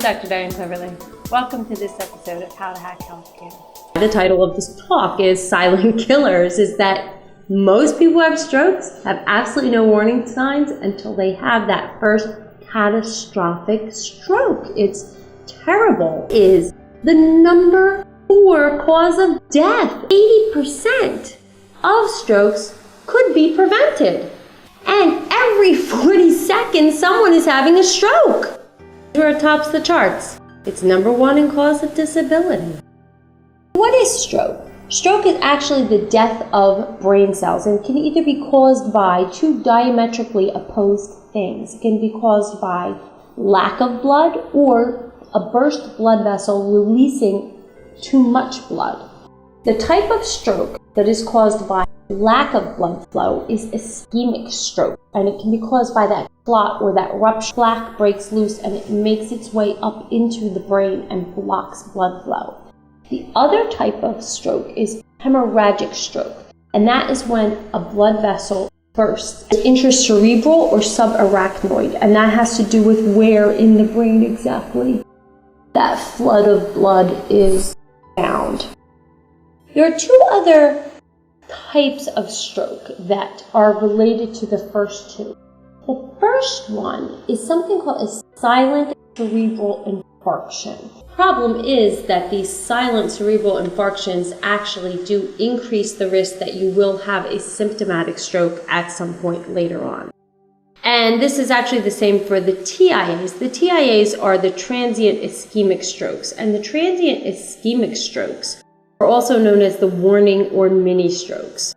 Dr. Diane Cleverley. Welcome to this episode of How to Hack Healthcare. The title of this talk is Silent Killers, is that most people who have strokes have absolutely no warning signs until they have that first catastrophic stroke. It's terrible. It is the number 4 cause of death. 80% of strokes could be prevented. And every 40 seconds, someone is having a stroke. Where it tops the charts. It's number 1 in cause of disability. What is stroke? Stroke is actually the death of brain cells and can either be caused by 2 diametrically opposed things. It can be caused by lack of blood or a burst blood vessel releasing too much blood. The type of stroke that is caused by lack of blood flow is ischemic stroke, and it can be caused by that clot or that rupture. Plaque breaks loose and it makes its way up into the brain and blocks blood flow. The other type of stroke is hemorrhagic stroke, and that is when a blood vessel bursts, intracerebral or subarachnoid, and that has to do with where in the brain exactly that flood of blood is found. There are 2 other types of stroke that are related to the first 2. The first one is something called a silent cerebral infarction. The problem is that these silent cerebral infarctions actually do increase the risk that you will have a symptomatic stroke at some point later on. And this is actually the same for the TIAs. The TIAs are the transient ischemic strokes, and the transient ischemic strokes are also known as the warning or mini strokes.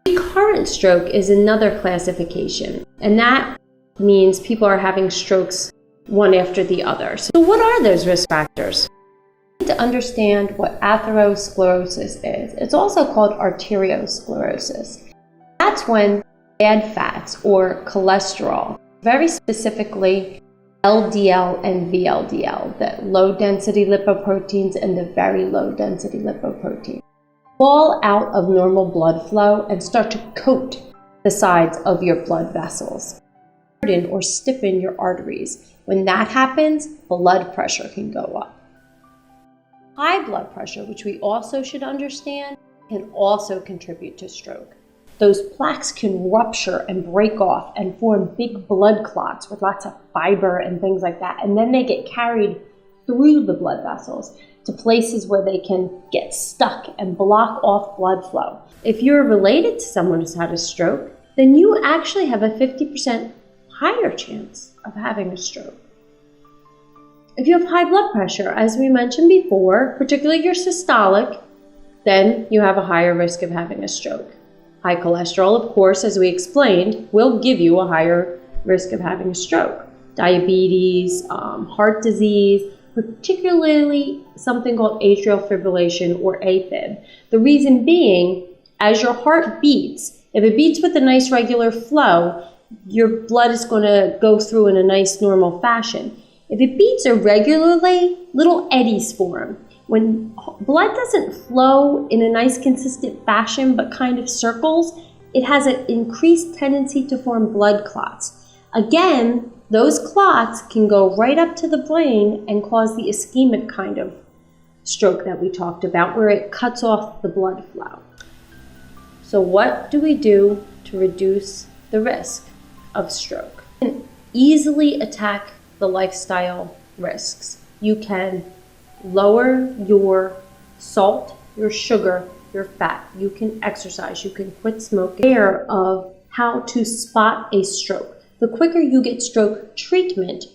Recurrent stroke is another classification, and that means people are having strokes one after the other. So what are those risk factors? We need to understand what atherosclerosis is. It's also called arteriosclerosis. That's when bad fats or cholesterol, very specifically LDL and VLDL, the low-density lipoproteins and the very low-density lipoproteins, fall out of normal blood flow and start to coat the sides of your blood vessels, harden or stiffen your arteries. When that happens, blood pressure can go up. High blood pressure, which we also should understand, can also contribute to stroke. Those plaques can rupture and break off and form big blood clots with lots of fiber and things like that. And then they get carried through the blood vessels to places where they can get stuck and block off blood flow. If you're related to someone who's had a stroke, then you actually have a 50% higher chance of having a stroke. If you have high blood pressure, as we mentioned before, particularly your systolic, then you have a higher risk of having a stroke. High cholesterol, of course, as we explained, will give you a higher risk of having a stroke. Diabetes, heart disease, particularly something called atrial fibrillation or AFib. The reason being, as your heart beats, if it beats with a nice regular flow, your blood is going to go through in a nice normal fashion. If it beats irregularly, little eddies form. When blood doesn't flow in a nice consistent fashion but kind of circles, it has an increased tendency to form blood clots. Again, those clots can go right up to the brain and cause the ischemic kind of stroke that we talked about, where it cuts off the blood flow. So what do we do to reduce the risk of stroke? You can easily attack the lifestyle risks. You can lower your salt, your sugar, your fat. You can exercise. You can quit smoking. Aware of how to spot a stroke. The quicker you get stroke treatment,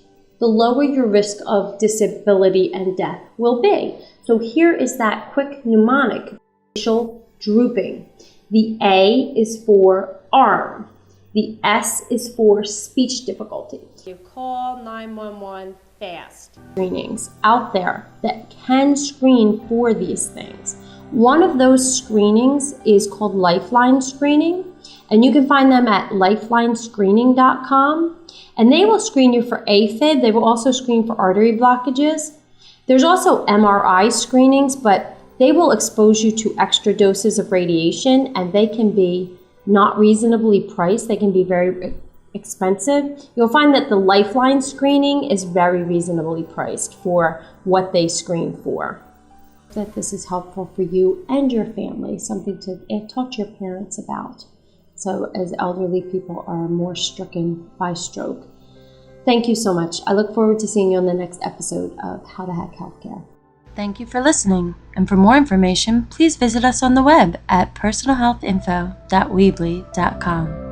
the lower your risk of disability and death will be. So here is that quick mnemonic: facial drooping. The A is for arm. The S is for speech difficulty. You call 911 fast. Screenings out there that can screen for these things. One of those screenings is called Lifeline Screening, and you can find them at lifelinescreening.com, and they will screen you for AFib. They will also screen for artery blockages. There's also MRI screenings, but they will expose you to extra doses of radiation, and they can be not reasonably priced. They can be very expensive, you'll find that the Lifeline screening is very reasonably priced for what they screen for. That this is helpful for you and your family, something to talk to your parents about. So as elderly people are more stricken by stroke. Thank you so much. I look forward to seeing you on the next episode of How to Hack Healthcare. Thank you for listening, and for more information, please visit us on the web at personalhealthinfo.weebly.com.